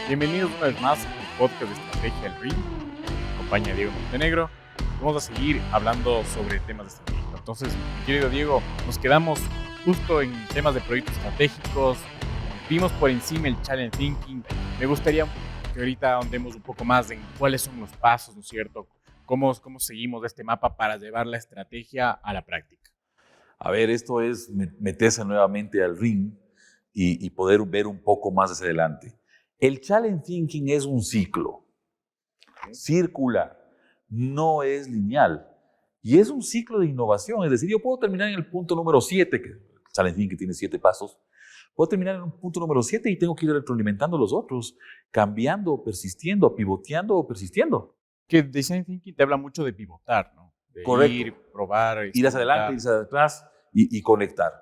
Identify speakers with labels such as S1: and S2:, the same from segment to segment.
S1: Bienvenidos una vez más al podcast de Estrategia del RIM. Me acompaña Diego Montenegro. Vamos a seguir hablando sobre temas de estrategia. Entonces, mi querido Diego, nos quedamos justo en temas de proyectos estratégicos. Vimos por encima el Challenge Thinking. Me gustaría que ahorita ahondemos un poco más en cuáles son los pasos, ¿no es cierto? ¿Cómo seguimos este mapa para llevar la estrategia a la práctica?
S2: A ver, esto es meterse nuevamente al ring y poder ver un poco más hacia adelante. El Challenge Thinking es un ciclo circular, no es lineal. Y es un ciclo de innovación, es decir, yo puedo terminar en el punto número 7, que el Challenge Thinking tiene 7 pasos, puedo terminar en un punto número 7 y tengo que ir retroalimentando los otros, cambiando, persistiendo, pivoteando o persistiendo.
S1: Que Design Thinking te habla mucho de pivotar, ¿no? De
S2: Correcto.
S1: ir, probar,
S2: Ir hacia adelante, ir hacia atrás y conectar.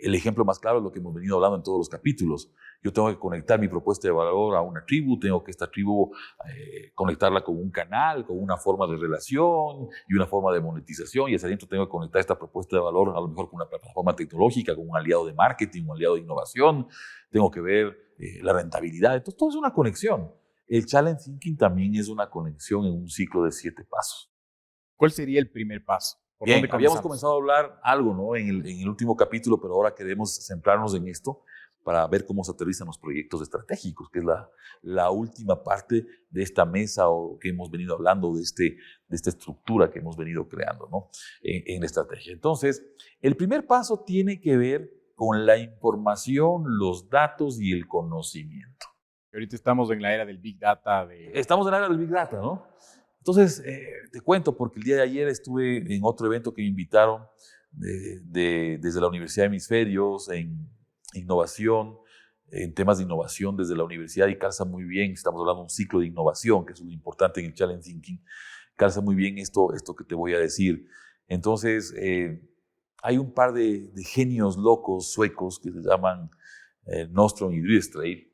S2: El ejemplo más claro es lo que hemos venido hablando en todos los capítulos. Yo tengo que conectar mi propuesta de valor a una tribu, tengo que esta tribu conectarla con un canal, con una forma de relación y una forma de monetización, y hacia adentro tengo que conectar esta propuesta de valor a lo mejor con una plataforma tecnológica, con un aliado de marketing, un aliado de innovación, tengo que ver la rentabilidad. Entonces todo es una conexión. El Challenge Thinking también es una conexión en un ciclo de 7 pasos.
S1: ¿Cuál sería el primer paso?
S2: Bien, habíamos comenzado a hablar algo, ¿no? en el último capítulo, pero ahora queremos centrarnos en esto para ver cómo se aterrizan los proyectos estratégicos, que es la última parte de esta mesa o que hemos venido hablando, de esta estructura que hemos venido creando, ¿no? en la estrategia. Entonces, el primer paso tiene que ver con la información, los datos y el conocimiento.
S1: Ahorita estamos en la era del Big Data.
S2: Estamos en la era del Big Data, ¿no? Entonces, te cuento, porque el día de ayer estuve en otro evento que me invitaron desde la Universidad de Hemisferios, en innovación, en temas de innovación desde la universidad, y calza muy bien, estamos hablando de un ciclo de innovación, que es lo importante en el Challenge Thinking, calza muy bien esto que te voy a decir. Entonces, hay un par de genios locos suecos que se llaman Nostrom y Dyrström,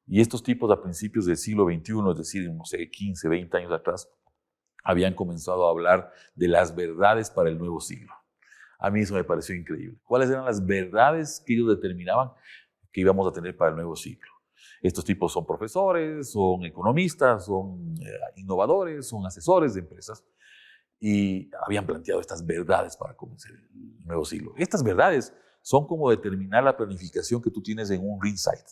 S2: y estos tipos a principios del siglo XXI, es decir, no sé, 15, 20 años atrás, habían comenzado a hablar de las verdades para el nuevo siglo. A mí eso me pareció increíble. ¿Cuáles eran las verdades que ellos determinaban que íbamos a tener para el nuevo siglo? Estos tipos son profesores, son economistas, son innovadores, son asesores de empresas, y habían planteado estas verdades para comenzar el nuevo siglo. Estas verdades son como determinar la planificación que tú tienes en un ring sight.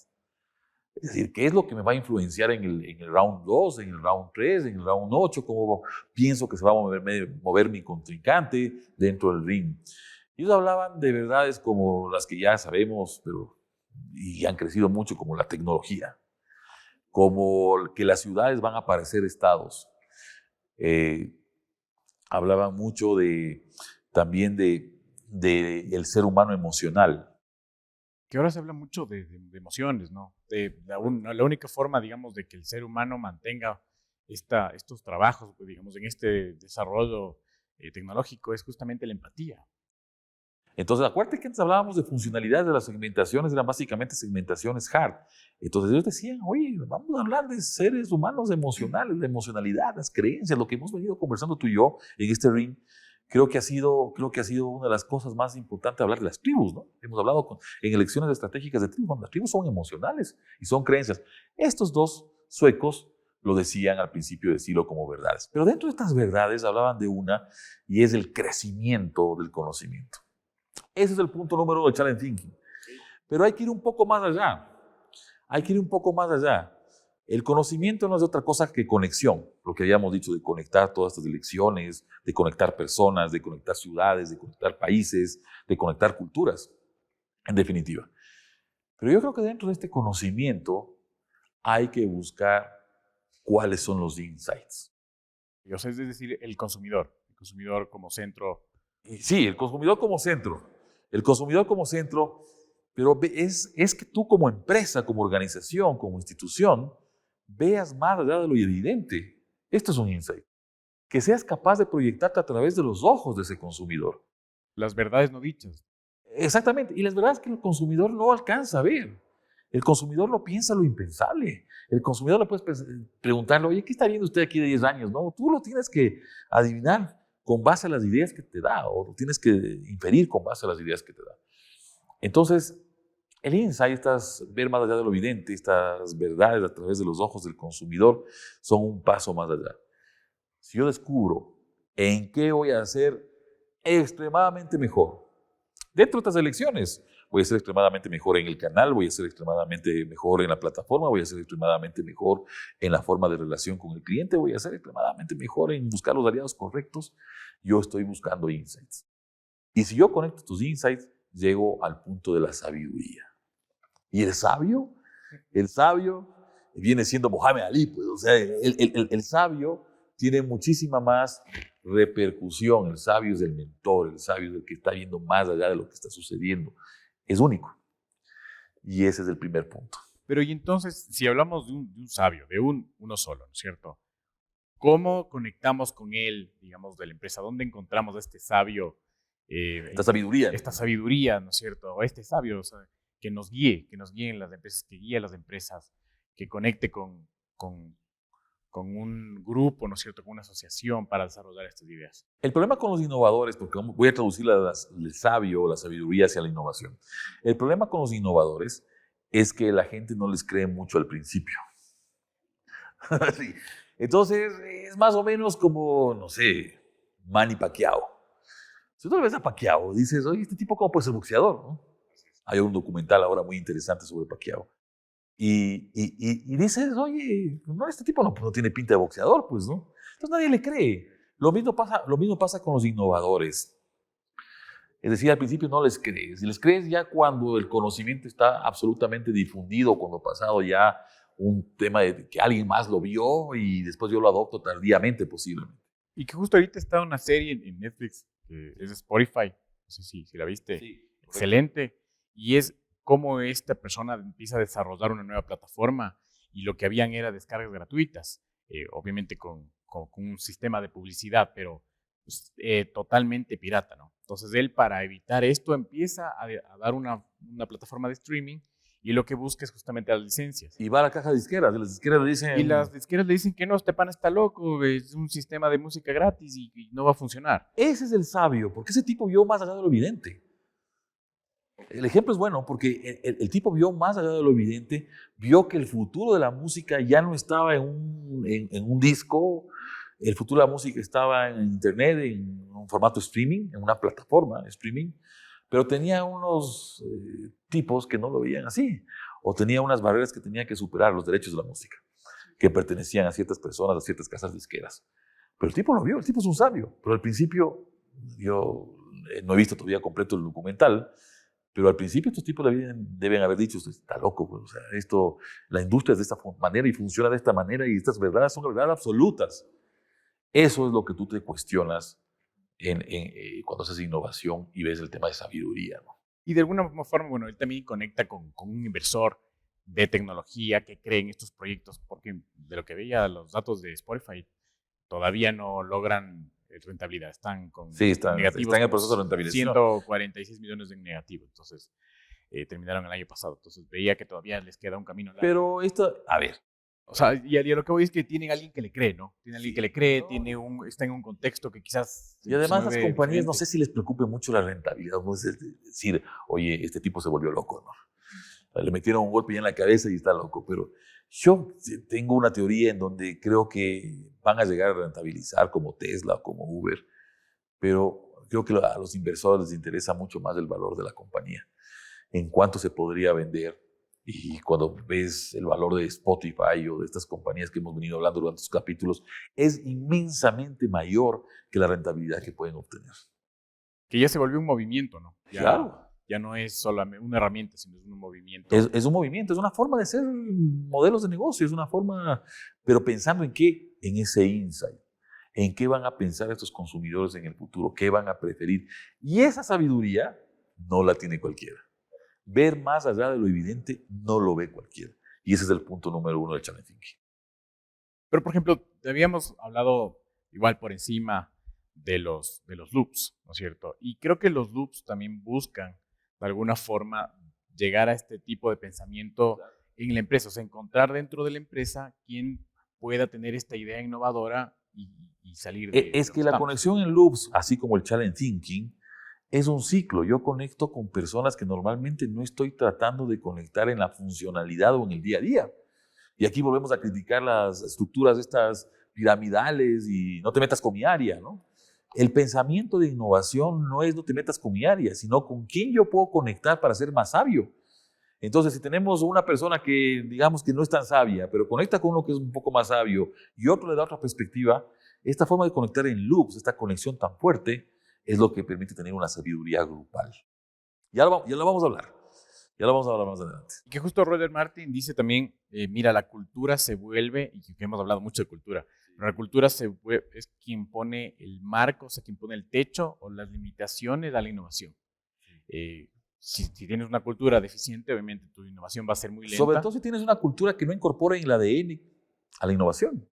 S2: Es decir, ¿qué es lo que me va a influenciar en el round 2, en el round 3, en el round 8? ¿Cómo pienso que se va a mover mi contrincante dentro del ring? Ellos hablaban de verdades como las que ya sabemos, y han crecido mucho, como la tecnología, como que las ciudades van a parecer estados. Hablaban mucho también de el ser humano emocional.
S1: Que ahora se habla mucho de emociones, ¿no? La única forma, digamos, de que el ser humano mantenga estos trabajos, digamos, en este desarrollo tecnológico es justamente la empatía.
S2: Entonces, acuérdate que antes hablábamos de funcionalidades de las segmentaciones, eran básicamente segmentaciones hard. Entonces ellos decían, oye, vamos a hablar de seres humanos emocionales, de emocionalidad, las creencias, lo que hemos venido conversando tú y yo en este ring. Creo que ha sido una de las cosas más importantes hablar de las tribus, ¿no? Hemos hablado en elecciones estratégicas de tribus. Bueno, las tribus son emocionales y son creencias. Estos dos suecos lo decían al principio del siglo como verdades. Pero dentro de estas verdades hablaban de una, y es el crecimiento del conocimiento. Ese es el punto número 1 del Challenge Thinking. Pero hay que ir un poco más allá. El conocimiento no es otra cosa que conexión, lo que habíamos dicho de conectar todas estas elecciones, de conectar personas, de conectar ciudades, de conectar países, de conectar culturas, en definitiva. Pero yo creo que dentro de este conocimiento hay que buscar cuáles son los insights.
S1: O sea, es decir, el consumidor como centro.
S2: Sí, el consumidor como centro. Pero es que tú como empresa, como organización, como institución, veas más allá de lo evidente. Esto es un insight. Que seas capaz de proyectarte a través de los ojos de ese consumidor.
S1: Las verdades no dichas.
S2: Exactamente. Y las verdades que el consumidor no alcanza a ver. El consumidor no piensa lo impensable. El consumidor le puedes preguntarle, oye, ¿qué está viendo usted aquí de 10 años? No, tú lo tienes que adivinar con base a las ideas que te da, o lo tienes que inferir con base a las ideas que te da. Entonces, El insight, ver más allá de lo evidente, estas verdades a través de los ojos del consumidor, son un paso más allá. Si yo descubro en qué voy a ser extremadamente mejor, dentro de estas elecciones, voy a ser extremadamente mejor en el canal, voy a ser extremadamente mejor en la plataforma, voy a ser extremadamente mejor en la forma de relación con el cliente, voy a ser extremadamente mejor en buscar los aliados correctos, yo estoy buscando insights. Y si yo conecto estos insights, llego al punto de la sabiduría. Y el sabio viene siendo Mohamed Ali, pues, o sea, el sabio tiene muchísima más repercusión. El sabio es el mentor, el sabio es el que está viendo más allá de lo que está sucediendo. Es único. Y ese es el primer punto.
S1: Pero y entonces, si hablamos de un sabio, de uno solo, ¿no es cierto? ¿Cómo conectamos con él, digamos, de la empresa? ¿Dónde encontramos a este sabio?
S2: Esta sabiduría.
S1: Esta sabiduría, ¿no es cierto? O este sabio, o sea, que nos guíe en las empresas, que guíe a las empresas, que conecte con un grupo, ¿no es cierto?, con una asociación para desarrollar estas ideas.
S2: El problema con los innovadores, porque voy a traducir el sabio o la sabiduría hacia la innovación. El problema con los innovadores es que la gente no les cree mucho al principio. Sí. Entonces, es más o menos como, no sé, Manny Pacquiao. Si tú le ves a Pacquiao, dices, oye, este tipo cómo puede ser boxeador, ¿no? Hay un documental ahora muy interesante sobre Pacquiao. Y dices, oye, no, este tipo no tiene pinta de boxeador, pues, ¿no? Entonces nadie le cree. Lo mismo pasa con los innovadores. Es decir, al principio no les crees. Y les crees ya cuando el conocimiento está absolutamente difundido, cuando ha pasado ya un tema de que alguien más lo vio y después yo lo adopto tardíamente, posiblemente.
S1: Y que justo ahorita está una serie en Netflix que es de Spotify. No sé si la viste. Sí, excelente. Y es cómo esta persona empieza a desarrollar una nueva plataforma y lo que habían era descargas gratuitas, obviamente con un sistema de publicidad, pero pues, totalmente pirata, ¿no? Entonces él, para evitar esto, empieza a dar una plataforma de streaming y lo que busca es justamente las licencias.
S2: Y va a la caja de disqueras, y las disqueras le dicen...
S1: Y las disqueras le dicen que no, este pan está loco, es un sistema de música gratis y no va a funcionar.
S2: Ese es el sabio, porque ese tipo vio más allá de lo evidente. El ejemplo es bueno porque el tipo vio más allá de lo evidente, vio que el futuro de la música ya no estaba en un disco, el futuro de la música estaba en internet, en un formato streaming, en una plataforma de streaming, pero tenía unos tipos que no lo veían así, o tenía unas barreras que tenían que superar, los derechos de la música, que pertenecían a ciertas personas, a ciertas casas disqueras. Pero el tipo lo vio, el tipo es un sabio, pero al principio, yo no he visto todavía completo el documental, pero al principio estos tipos deben haber dicho, está loco, pues, o sea, la industria es de esta manera y funciona de esta manera y estas verdades son verdades absolutas. Eso es lo que tú te cuestionas cuando haces innovación y ves el tema de sabiduría, ¿no?
S1: Y de alguna forma, bueno, él también conecta con un inversor de tecnología que cree en estos proyectos, porque de lo que veía los datos de Spotify todavía no logran rentabilidad, están con negativos.
S2: Están en el proceso de rentabilización.
S1: 146 millones en negativo, entonces terminaron el año pasado, entonces veía que todavía les queda un camino largo.
S2: Pero a ver.
S1: O sea, y a lo que voy es que tienen alguien que le cree, ¿no? Tiene alguien que le cree, está en un contexto que quizás...
S2: Y además las compañías diferente. No sé si les preocupe mucho la rentabilidad, no es decir, oye, este tipo se volvió loco, ¿no? Le metieron un golpe ya en la cabeza y está loco, pero yo tengo una teoría en donde creo que van a llegar a rentabilizar como Tesla o como Uber, pero creo que a los inversores les interesa mucho más el valor de la compañía, en cuánto se podría vender. Y cuando ves el valor de Spotify o de estas compañías que hemos venido hablando durante estos capítulos, es inmensamente mayor que la rentabilidad que pueden obtener.
S1: Que ya se volvió un movimiento, ¿no?
S2: Claro.
S1: Ya no es solamente una herramienta, sino es un movimiento.
S2: Es un movimiento, es una forma de hacer modelos de negocio, es una forma, pero pensando en qué, en ese insight, en qué van a pensar estos consumidores en el futuro, qué van a preferir. Y esa sabiduría no la tiene cualquiera. Ver más allá de lo evidente no lo ve cualquiera. Y ese es el punto número 1 del Challenge Thinking.
S1: Pero, por ejemplo, habíamos hablado igual por encima de los loops, ¿no es cierto? Y creo que los loops también buscan, de alguna forma, llegar a este tipo de pensamiento en la empresa. O sea, encontrar dentro de la empresa quien pueda tener esta idea innovadora y salir de...
S2: Es que la conexión en loops, así como el Challenge Thinking, es un ciclo. Yo conecto con personas que normalmente no estoy tratando de conectar en la funcionalidad o en el día a día. Y aquí volvemos a criticar las estructuras estas piramidales y no te metas con mi área, ¿no? El pensamiento de innovación no es no te metas con mi área, sino con quién yo puedo conectar para ser más sabio. Entonces, si tenemos una persona que digamos que no es tan sabia, pero conecta con uno que es un poco más sabio y otro le da otra perspectiva, esta forma de conectar en loops, esta conexión tan fuerte, es lo que permite tener una sabiduría grupal. Ya lo vamos a hablar. Ya lo vamos a hablar más adelante.
S1: Y que justo Roger Martin dice también, mira, la cultura se vuelve, y que hemos hablado mucho de cultura, pero la cultura es quien pone el marco, o sea, quien pone el techo o las limitaciones a la innovación. Si tienes una cultura deficiente, obviamente tu innovación va a ser muy lenta.
S2: Sobre todo si tienes una cultura que no incorpora en el ADN a la innovación.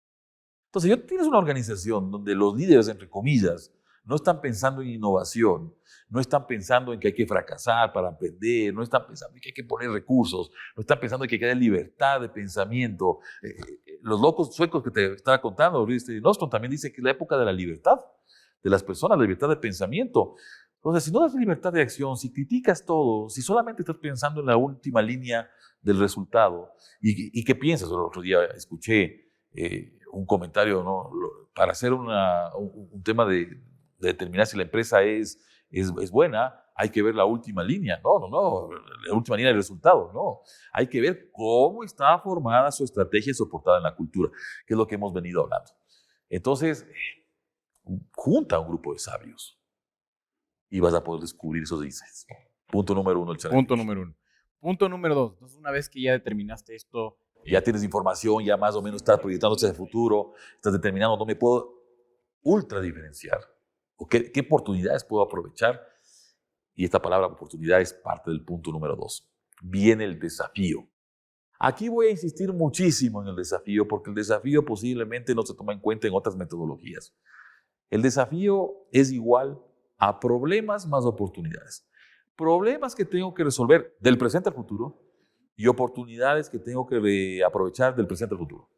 S2: Entonces, si tienes una organización donde los líderes, entre comillas, no están pensando en innovación, no están pensando en que hay que fracasar para aprender, no están pensando en que hay que poner recursos, no están pensando en que hay que dar libertad de pensamiento. Los locos suecos que te estaba contando, Luis Nostrom, también dice que es la época de la libertad de las personas, la libertad de pensamiento. Entonces, si no das libertad de acción, si criticas todo, si solamente estás pensando en la última línea del resultado, ¿y qué piensas? El otro día escuché un comentario, ¿no? Para hacer un tema de determinar si la empresa es buena, hay que ver la última línea. No, la última línea del resultado, no. Hay que ver cómo está formada su estrategia y soportada en la cultura, que es lo que hemos venido hablando. Entonces, junta a un grupo de sabios y vas a poder descubrir esos insights. Punto número 1, el challenge.
S1: Punto número 1. Punto número 2. Entonces, una vez que ya determinaste esto,
S2: ya tienes información, ya más o menos estás proyectándose hacia el futuro, estás determinando dónde puedo ultra diferenciar o qué oportunidades puedo aprovechar. Y esta palabra oportunidad es parte del punto número 2. Viene el desafío. Aquí voy a insistir muchísimo en el desafío porque el desafío posiblemente no se toma en cuenta en otras metodologías. El desafío es igual a problemas más oportunidades. Problemas que tengo que resolver del presente al futuro y oportunidades que tengo que aprovechar del presente al futuro.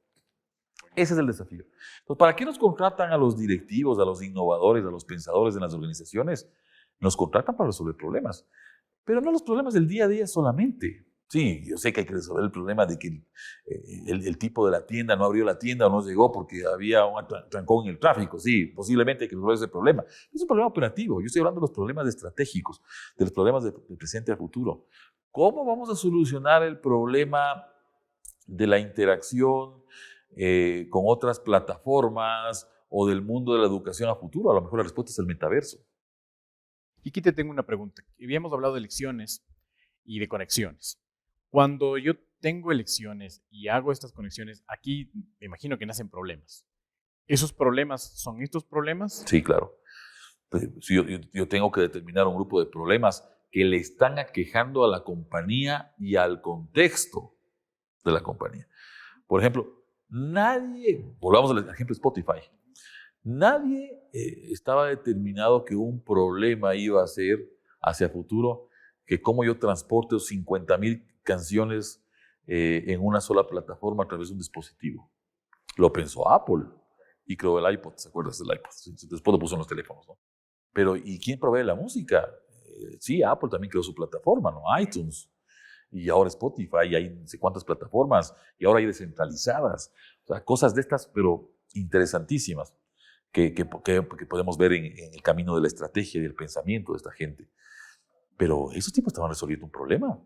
S2: Ese es el desafío. Entonces, ¿para qué nos contratan a los directivos, a los innovadores, a los pensadores en las organizaciones? Nos contratan para resolver problemas, pero no los problemas del día a día solamente. Sí, yo sé que hay que resolver el problema de que el tipo de la tienda no abrió la tienda o no llegó porque había un trancón en el tráfico. Sí, posiblemente hay que resolver ese problema. Es un problema operativo. Yo estoy hablando de los problemas estratégicos, de los problemas del presente al futuro. ¿Cómo vamos a solucionar el problema de la interacción con otras plataformas o del mundo de la educación a futuro? A lo mejor la respuesta es el metaverso.
S1: Y aquí te tengo una pregunta. Habíamos hablado de elecciones y de conexiones. Cuando yo tengo elecciones y hago estas conexiones, aquí me imagino que nacen problemas. ¿Esos problemas son estos problemas?
S2: Sí, claro. Yo tengo que determinar un grupo de problemas que le están aquejando a la compañía y al contexto de la compañía. Por ejemplo, volvamos al ejemplo de Spotify, nadie estaba determinado que un problema iba a ser hacia futuro que cómo yo transporte 50,000 canciones en una sola plataforma a través de un dispositivo. Lo pensó Apple y creó el iPod, ¿se acuerdas del iPod? Después lo puso en los teléfonos, ¿no? Pero ¿y quién provee la música? Sí, Apple también creó su plataforma, ¿no? iTunes. Y ahora Spotify, y hay no sé cuántas plataformas, y ahora hay descentralizadas. O sea, cosas de estas, pero interesantísimas, que podemos ver en el camino de la estrategia y del pensamiento de esta gente. Pero esos tipos estaban resolviendo un problema.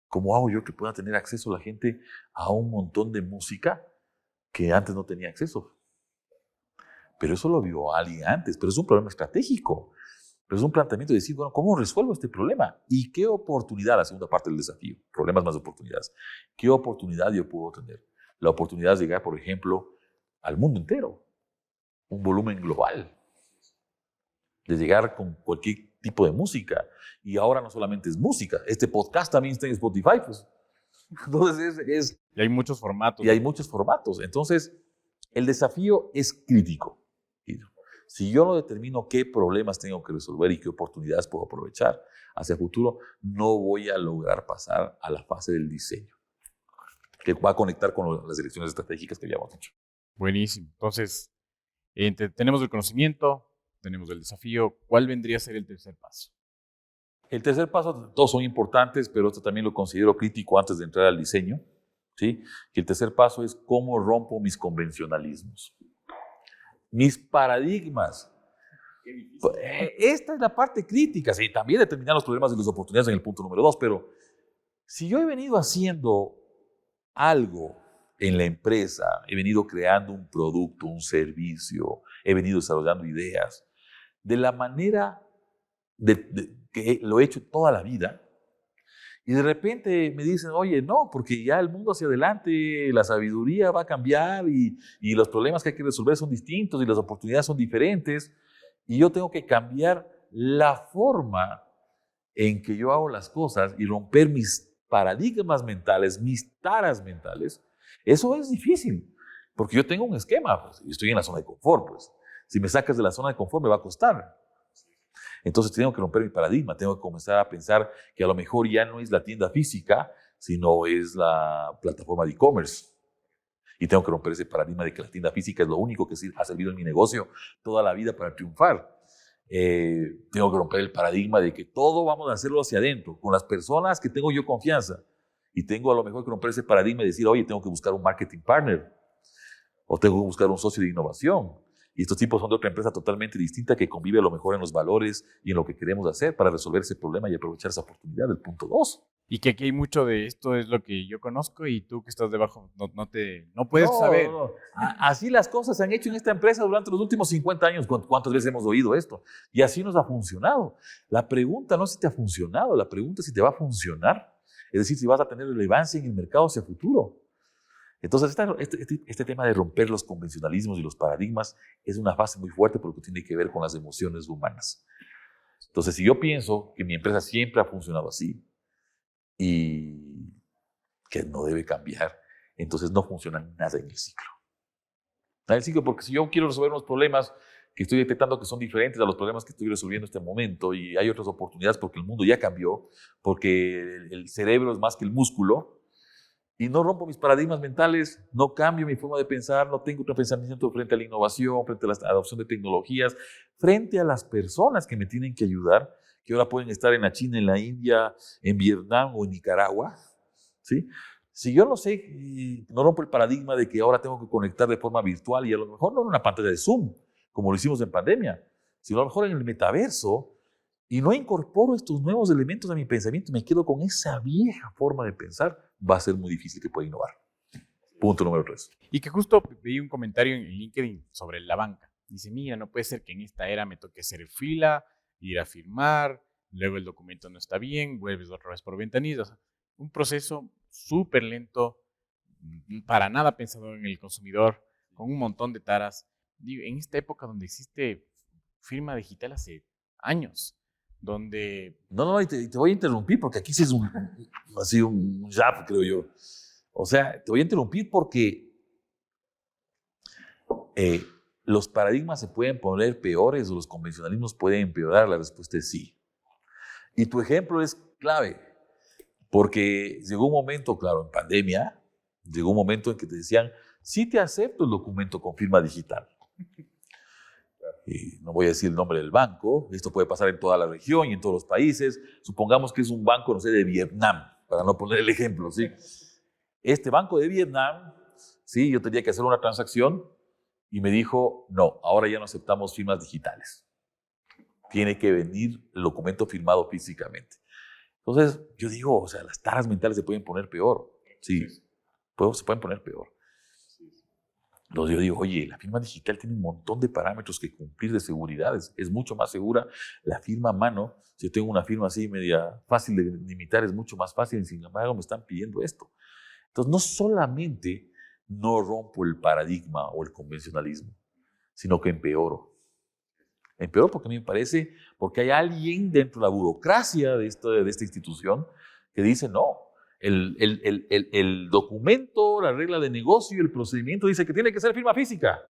S2: ¿Cómo hago yo que pueda tener acceso la gente a un montón de música que antes no tenía acceso? Pero eso lo vio alguien antes, pero es un problema estratégico. Pero es un planteamiento de decir, bueno, ¿cómo resuelvo este problema? ¿Y qué oportunidad? La segunda parte del desafío, problemas más oportunidades. ¿Qué oportunidad yo puedo tener? La oportunidad de llegar, por ejemplo, al mundo entero. Un volumen global. De llegar con cualquier tipo de música. Y ahora no solamente es música, este podcast también está en Spotify. Pues. Entonces
S1: y hay muchos formatos.
S2: Y hay muchos formatos. Entonces, el desafío es crítico. Si yo no determino qué problemas tengo que resolver y qué oportunidades puedo aprovechar hacia el futuro, no voy a lograr pasar a la fase del diseño, que va a conectar con las direcciones estratégicas que habíamos dicho.
S1: Buenísimo. Entonces, tenemos el conocimiento, tenemos el desafío. ¿Cuál vendría a ser el tercer paso?
S2: El tercer paso, todos son importantes, pero esto también lo considero crítico antes de entrar al diseño, ¿sí? Que el tercer paso es cómo rompo mis convencionalismos, mis paradigmas. Esta es la parte crítica, sí, también determinar los problemas y las oportunidades en el punto número 2, pero si yo he venido haciendo algo en la empresa, he venido creando un producto, un servicio, he venido desarrollando ideas, de la manera que lo he hecho toda la vida, y de repente me dicen, oye, no, porque ya el mundo hacia adelante, la sabiduría va a cambiar y los problemas que hay que resolver son distintos y las oportunidades son diferentes, y yo tengo que cambiar la forma en que yo hago las cosas y romper mis paradigmas mentales, mis taras mentales. Eso es difícil, porque yo tengo un esquema, pues, y estoy en la zona de confort, pues. Si me sacas de la zona de confort me va a costar. Entonces tengo que romper mi paradigma, tengo que comenzar a pensar que a lo mejor ya no es la tienda física, sino es la plataforma de e-commerce. Y tengo que romper ese paradigma de que la tienda física es lo único que ha servido en mi negocio toda la vida para triunfar. Tengo que romper el paradigma de que todo vamos a hacerlo hacia adentro, con las personas que tengo yo confianza. Y tengo a lo mejor que romper ese paradigma y decir, oye, tengo que buscar un marketing partner o tengo que buscar un socio de innovación. Y estos tipos son de otra empresa totalmente distinta que convive a lo mejor en los valores y en lo que queremos hacer para resolver ese problema y aprovechar esa oportunidad del punto 2.
S1: Y que aquí hay mucho de esto, es lo que yo conozco y tú que estás debajo no puedes saber.
S2: No. Así las cosas se han hecho en esta empresa durante los últimos 50 años. ¿Cuántas veces hemos oído esto? Y así nos ha funcionado. La pregunta no es si te ha funcionado, la pregunta es si te va a funcionar. Es decir, si vas a tener relevancia en el mercado hacia futuro. Entonces, este tema de romper los convencionalismos y los paradigmas es una fase muy fuerte porque tiene que ver con las emociones humanas. Entonces, si yo pienso que mi empresa siempre ha funcionado así y que no debe cambiar, entonces no funciona nada en el ciclo. Nada en el ciclo, porque si yo quiero resolver unos problemas que estoy detectando que son diferentes a los problemas que estoy resolviendo en este momento y hay otras oportunidades porque el mundo ya cambió, porque el cerebro es más que el músculo, y no rompo mis paradigmas mentales, no cambio mi forma de pensar, no tengo otro pensamiento frente a la innovación, frente a la adopción de tecnologías, frente a las personas que me tienen que ayudar, que ahora pueden estar en la China, en la India, en Vietnam o en Nicaragua, ¿sí? Si yo no sé, no rompo el paradigma de que ahora tengo que conectar de forma virtual y a lo mejor no en una pantalla de Zoom, como lo hicimos en pandemia, sino a lo mejor en el metaverso, y no incorporo estos nuevos elementos a mi pensamiento, me quedo con esa vieja forma de pensar, va a ser muy difícil que pueda innovar. Punto número 3.
S1: Y que justo vi un comentario en LinkedIn sobre la banca. Dice, mira, no puede ser que en esta era me toque hacer fila, ir a firmar, luego el documento no está bien, vuelves otra vez por ventanillas. O sea, un proceso súper lento, para nada pensado en el consumidor, con un montón de taras. Digo, en esta época donde existe firma digital hace años, donde...
S2: No, y te voy a interrumpir porque aquí sí es un jab, creo yo. O sea, te voy a interrumpir porque los paradigmas se pueden poner peores o los convencionalismos pueden empeorar. La respuesta es sí. Y tu ejemplo es clave porque llegó un momento, claro, en pandemia, llegó un momento en que te decían, sí te acepto el documento con firma digital. Y no voy a decir el nombre del banco, esto puede pasar en toda la región y en todos los países. Supongamos que es un banco, no sé, de Vietnam, para no poner el ejemplo, ¿sí? Este banco de Vietnam, sí, yo tenía que hacer una transacción y me dijo, no, ahora ya no aceptamos firmas digitales. Tiene que venir el documento firmado físicamente. Entonces, yo digo, o sea, las taras mentales se pueden poner peor, sí, se pueden poner peor. Entonces yo digo, oye, la firma digital tiene un montón de parámetros que cumplir de seguridad, es mucho más segura. La firma a mano, si yo tengo una firma así media fácil de imitar, es mucho más fácil y sin embargo me están pidiendo esto. Entonces no solamente no rompo el paradigma o el convencionalismo, sino que empeoro. Empeoro porque a mí me parece, porque hay alguien dentro de la burocracia de esta institución que dice no. El documento, la regla de negocio y el procedimiento dice que tiene que ser firma física.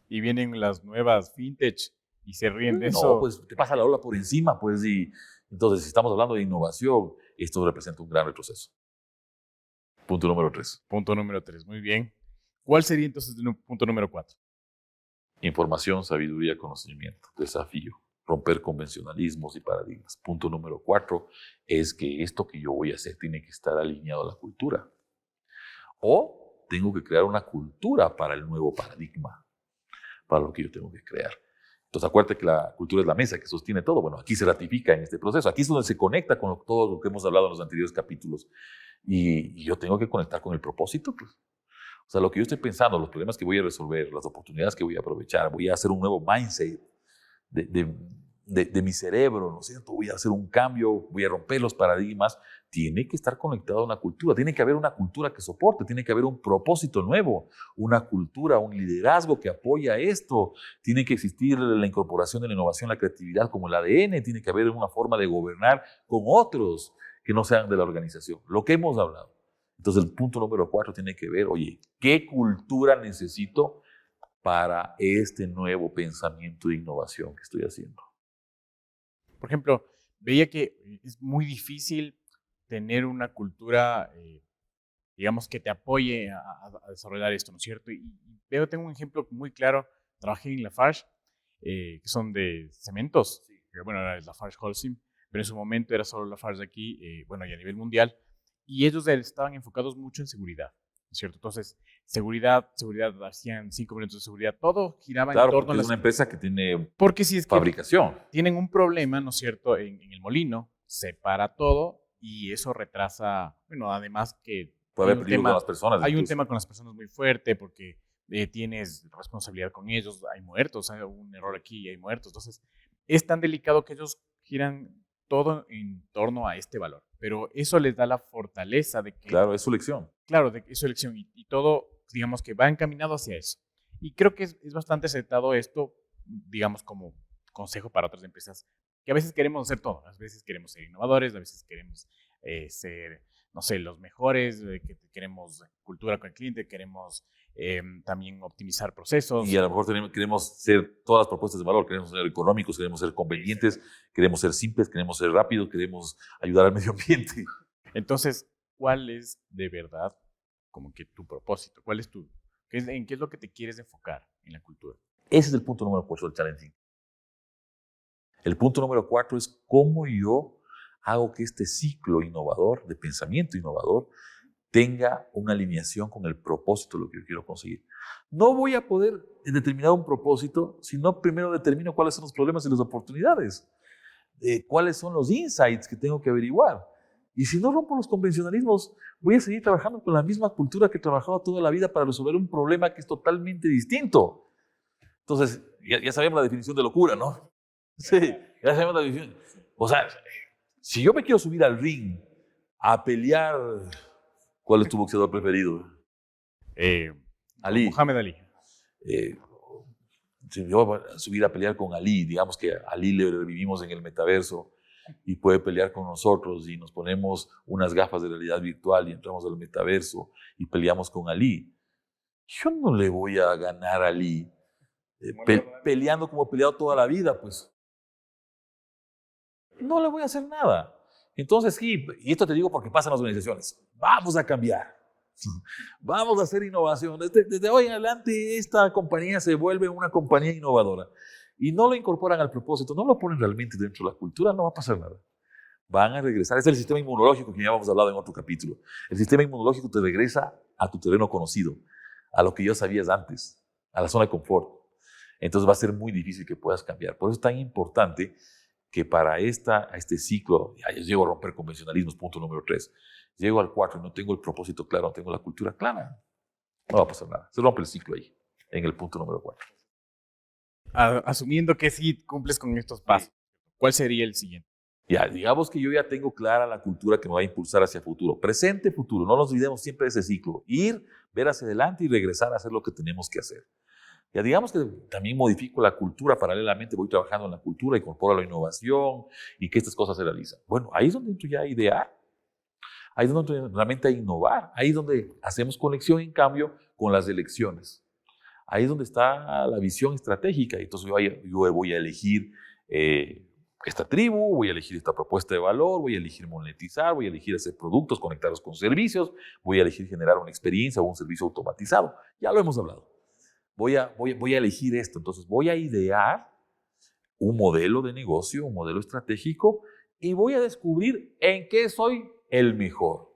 S1: Y vienen las nuevas fintech y se ríen de eso.
S2: No, pues te pasa la ola por encima, pues, y entonces si estamos hablando de innovación, esto representa un gran retroceso. Punto número 3.
S1: Punto número 3, muy bien. ¿Cuál sería entonces el punto número 4?
S2: Información, sabiduría, conocimiento, desafío. romper convencionalismos y paradigmas. Punto número 4 es que esto que yo voy a hacer tiene que estar alineado a la cultura. O tengo que crear una cultura para el nuevo paradigma, para lo que yo tengo que crear. Entonces, acuérdate que la cultura es la mesa que sostiene todo. Bueno, aquí se ratifica en este proceso. Aquí es donde se conecta con todo lo que hemos hablado en los anteriores capítulos. Y yo tengo que conectar con el propósito, pues. O sea, lo que yo estoy pensando, los problemas que voy a resolver, las oportunidades que voy a aprovechar, voy a hacer un nuevo mindset de mi cerebro, ¿no es cierto? Voy a hacer un cambio, voy a romper los paradigmas. Tiene que estar conectado a una cultura, tiene que haber una cultura que soporte, tiene que haber un propósito nuevo, una cultura, un liderazgo que apoya esto, tiene que existir la incorporación de la innovación, la creatividad como el ADN, tiene que haber una forma de gobernar con otros que no sean de la organización, lo que hemos hablado. Entonces el punto número 4 tiene que ver, oye, ¿qué cultura necesito para este nuevo pensamiento de innovación que estoy haciendo?
S1: Por ejemplo, veía que es muy difícil tener una cultura, digamos, que te apoye a desarrollar esto, ¿no es cierto? Y tengo un ejemplo muy claro. Trabajé en Lafarge, que son de cementos, que bueno, era Lafarge Holcim, pero en su momento era solo Lafarge aquí, bueno, y a nivel mundial, y ellos estaban enfocados mucho en seguridad, ¿no es cierto? Entonces, seguridad, hacían 5 minutos de seguridad, todo giraba en torno a
S2: es una empresa que tiene
S1: porque si es que
S2: fabricación.
S1: Tienen un problema, ¿no es cierto?, en el molino, se para todo y eso retrasa, bueno, además que
S2: puede haber peligro con las personas.
S1: Hay un tema con las personas muy fuerte porque tienes responsabilidad con ellos, hay muertos, hay un error aquí y hay muertos. Entonces, es tan delicado que ellos giran todo en torno a este valor. Pero eso les da la fortaleza de que...
S2: Claro, es su elección.
S1: Claro, es su elección y todo, digamos que va encaminado hacia eso. Y creo que es bastante aceptado esto, digamos, como consejo para otras empresas, que a veces queremos hacer todo, a veces queremos ser innovadores, a veces queremos ser, no sé, los mejores, que queremos cultura con el cliente, queremos también optimizar procesos.
S2: Y a lo mejor queremos ser todas las propuestas de valor, queremos ser económicos, queremos ser convenientes, queremos ser simples, queremos ser rápidos, queremos ayudar al medio ambiente.
S1: Entonces, ¿cuál es de verdad como que tu propósito? ¿En qué es lo que te quieres enfocar en la cultura?
S2: Ese es el punto número 4 del challenging. El punto número 4 es cómo yo hago que este ciclo innovador, de pensamiento innovador, tenga una alineación con el propósito de lo que yo quiero conseguir. No voy a poder determinar un propósito si no primero determino cuáles son los problemas y las oportunidades, cuáles son los insights que tengo que averiguar. Y si no rompo los convencionalismos, voy a seguir trabajando con la misma cultura que he trabajado toda la vida para resolver un problema que es totalmente distinto. Entonces, ya sabemos la definición de locura, ¿no? Sí, ya sabemos la definición. O sea, si yo me quiero subir al ring a pelear, ¿cuál es tu boxeador preferido?
S1: Ali. Muhammad Ali.
S2: Si yo voy a subir a pelear con Ali, digamos que Ali le revivimos en el metaverso y puede pelear con nosotros y nos ponemos unas gafas de realidad virtual y entramos al metaverso y peleamos con Ali. Yo no le voy a ganar a Ali peleando como he peleado toda la vida, pues. No le voy a hacer nada. Entonces, sí, y esto te digo porque pasa en las organizaciones. Vamos a cambiar. Vamos a hacer innovación. Desde hoy en adelante, esta compañía se vuelve una compañía innovadora. Y no lo incorporan al propósito, no lo ponen realmente dentro de la cultura, no va a pasar nada. Van a regresar. Es el sistema inmunológico que ya hemos hablado en otro capítulo. El sistema inmunológico te regresa a tu terreno conocido, a lo que ya sabías antes, a la zona de confort. Entonces va a ser muy difícil que puedas cambiar. Por eso es tan importante que para este ciclo, ya llego a romper convencionalismos, punto número 3, llego al 4 y no tengo el propósito claro, no tengo la cultura clara, no va a pasar nada. Se rompe el ciclo ahí, en el punto número 4.
S1: Asumiendo que sí cumples con estos pasos, ¿cuál sería el siguiente?
S2: Ya, digamos que yo ya tengo clara la cultura que me va a impulsar hacia futuro. Presente, futuro. No nos olvidemos siempre de ese ciclo. Ir, ver hacia adelante y regresar a hacer lo que tenemos que hacer. Ya digamos que también modifico la cultura, paralelamente voy trabajando en la cultura, incorporo la innovación y que estas cosas se realizan. Bueno, ahí es donde entro ya a idear, ahí es donde entro realmente a innovar, ahí es donde hacemos conexión en cambio con las elecciones. Ahí es donde está la visión estratégica. Entonces yo voy a elegir esta tribu, voy a elegir esta propuesta de valor, voy a elegir monetizar, voy a elegir hacer productos, conectarlos con servicios, voy a elegir generar una experiencia o un servicio automatizado. Ya lo hemos hablado. Voy a elegir esto, entonces voy a idear un modelo de negocio, un modelo estratégico, y voy a descubrir en qué soy el mejor.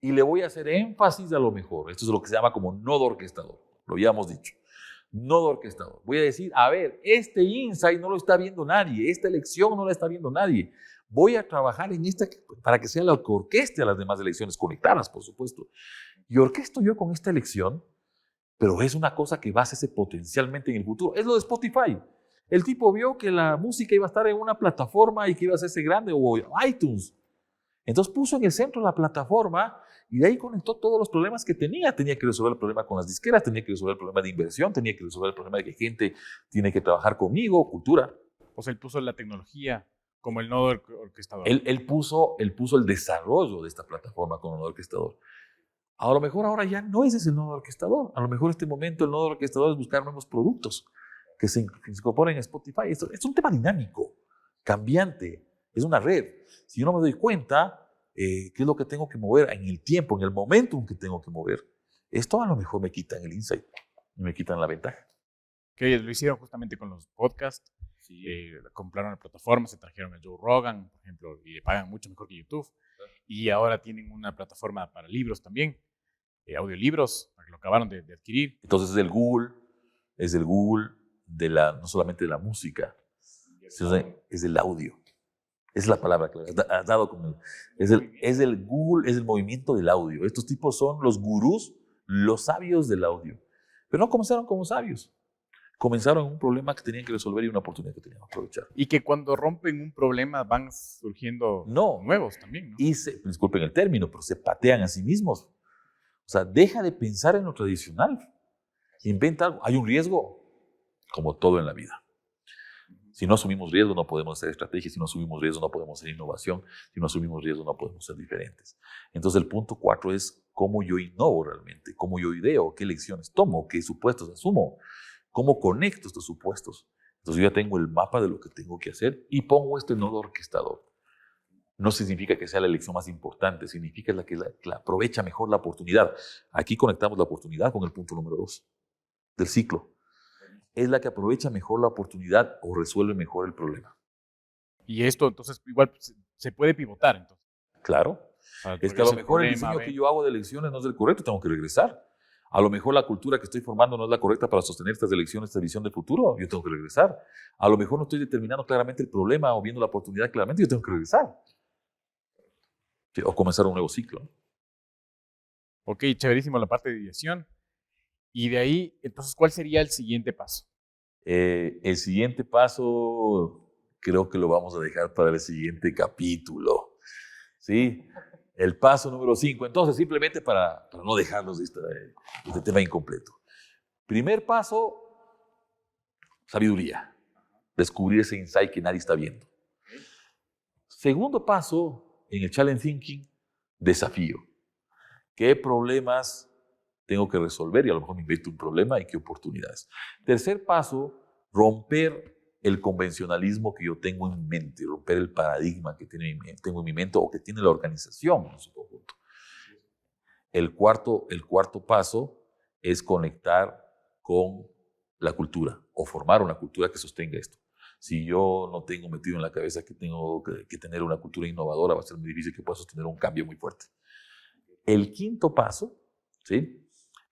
S2: Y le voy a hacer énfasis a lo mejor. Esto es lo que se llama como nodo orquestador. Lo habíamos dicho. Nodo orquestador. Voy a decir, a ver, este insight no lo está viendo nadie, esta elección no la está viendo nadie. Voy a trabajar en esta para que sea la que orqueste a las demás elecciones conectadas, por supuesto. Y orquesto yo con esta elección, pero es una cosa que va a hacerse potencialmente en el futuro. Es lo de Spotify. El tipo vio que la música iba a estar en una plataforma y que iba a hacerse grande, o iTunes. Entonces puso en el centro la plataforma y de ahí conectó todos los problemas que tenía. Tenía que resolver el problema con las disqueras, tenía que resolver el problema de inversión, tenía que resolver el problema de que gente tiene que trabajar conmigo, cultura.
S1: O sea, él puso la tecnología como el nodo orquestador.
S2: Él puso el desarrollo de esta plataforma como nodo orquestador. A lo mejor ahora ya no ese es el nodo orquestador. A lo mejor en este momento el nodo orquestador es buscar nuevos productos que se incorporen a Spotify. Esto es un tema dinámico, cambiante, es una red. Si yo no me doy cuenta qué es lo que tengo que mover en el tiempo, en el momento en que tengo que mover, esto a lo mejor me quitan el insight, me quitan la ventaja.
S1: Que lo hicieron justamente con los podcasts. Sí. Compraron la plataforma, se trajeron a Joe Rogan, por ejemplo, y le pagan mucho mejor que YouTube. Y ahora tienen una plataforma para libros también, audiolibros, que lo acabaron de adquirir.
S2: Entonces es el Google no solamente de la música, es del audio. Esa es la palabra que has dado con es el Google, es el movimiento del audio. Estos tipos son los gurús, los sabios del audio. Pero no comenzaron como sabios. Comenzaron en un problema que tenían que resolver y una oportunidad que tenían que aprovechar.
S1: Y que cuando rompen un problema van surgiendo nuevos también, ¿no?
S2: Y disculpen el término, pero se patean a sí mismos. O sea, deja de pensar en lo tradicional. Inventa algo. Hay un riesgo, como todo en la vida. Si no asumimos riesgo, no podemos hacer estrategias. Si no asumimos riesgo, no podemos hacer innovación. Si no asumimos riesgo, no podemos ser diferentes. Entonces, el punto 4 es cómo yo innovo realmente, cómo yo ideo, qué lecciones tomo, qué supuestos asumo, cómo conecto estos supuestos. Entonces, yo ya tengo el mapa de lo que tengo que hacer y pongo este nodo orquestador. No significa que sea la elección más importante, significa que la aprovecha mejor la oportunidad. Aquí conectamos la oportunidad con el punto número 2 del ciclo. Es la que aprovecha mejor la oportunidad o resuelve mejor el problema.
S1: Y esto, entonces, igual se puede pivotar, entonces.
S2: Claro. Es que a lo mejor el diseño que yo hago de elecciones no es el correcto, tengo que regresar. A lo mejor la cultura que estoy formando no es la correcta para sostener estas elecciones, esta visión de futuro, yo tengo que regresar. A lo mejor no estoy determinando claramente el problema o viendo la oportunidad claramente, yo tengo que regresar. O comenzar un nuevo ciclo.
S1: Ok, chéverísimo la parte de ideación. Y de ahí, entonces, ¿cuál sería el siguiente paso?
S2: El siguiente paso creo que lo vamos a dejar para el siguiente capítulo. ¿Sí? El paso número 5. Entonces, simplemente para no dejarnos este tema incompleto. Primer paso, sabiduría. Descubrir ese insight que nadie está viendo. Segundo paso, en el Challenge Thinking, desafío. ¿Qué problemas tengo que resolver? Y a lo mejor me invento un problema y qué oportunidades. Tercer paso, romper el convencionalismo que yo tengo en mi mente, romper el paradigma que tengo en mi mente o que tiene la organización en su conjunto. El cuarto paso es conectar con la cultura o formar una cultura que sostenga esto. Si yo no tengo metido en la cabeza que tengo que tener una cultura innovadora, va a ser muy difícil que pueda sostener un cambio muy fuerte. El quinto paso, ¿sí?,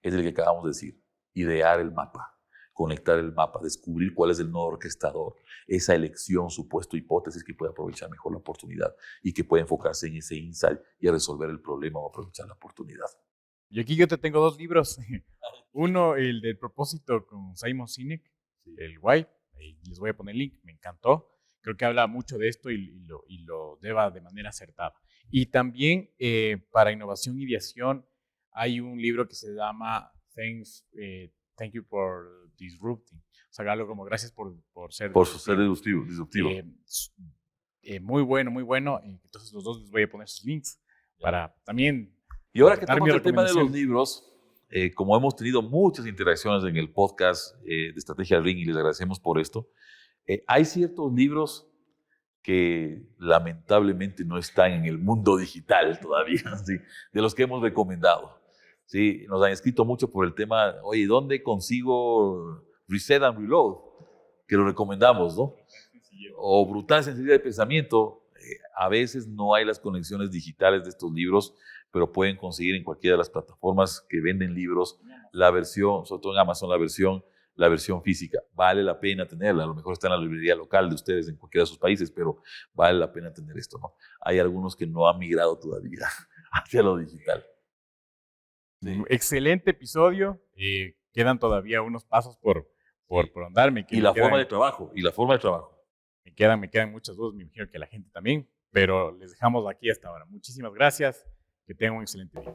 S2: es el que acabamos de decir, idear el mapa, conectar el mapa, descubrir cuál es el nodo orquestador, esa elección, supuesto, hipótesis que puede aprovechar mejor la oportunidad y que puede enfocarse en ese insight y a resolver el problema o aprovechar la oportunidad.
S1: Y aquí yo te tengo 2 libros. Uno, el del propósito con Simon Sinek, el Why. Ahí les voy a poner el link, me encantó. Creo que habla mucho de esto y lo lleva de manera acertada. Y también para innovación y ideación hay un libro que se llama Thank You for Disrupting. O sea, algo como gracias por ser
S2: disruptivo.
S1: Muy bueno, muy bueno. Entonces los dos les voy a poner sus links para también...
S2: Y ahora que estamos en el tema de los libros, como hemos tenido muchas interacciones en el podcast de Estrategia Ring y les agradecemos por esto, hay ciertos libros que lamentablemente no están en el mundo digital todavía, ¿sí?, de los que hemos recomendado. Sí, nos han escrito mucho por el tema, oye, ¿dónde consigo Reset and Reload? que lo recomendamos, ¿no? O Brutal Sencillez de Pensamiento. A veces no hay las conexiones digitales de estos libros, pero pueden conseguir en cualquiera de las plataformas que venden libros la versión, sobre todo en Amazon, la versión física. Vale la pena tenerla. A lo mejor está en la librería local de ustedes en cualquiera de sus países, pero vale la pena tener esto, ¿no? Hay algunos que no han migrado todavía hacia lo digital.
S1: Sí. Excelente episodio. Quedan todavía unos pasos por andarme.
S2: Y la forma de trabajo.
S1: Me quedan muchas dudas, me imagino que la gente también, pero les dejamos aquí hasta ahora. Muchísimas gracias, que tengan un excelente día.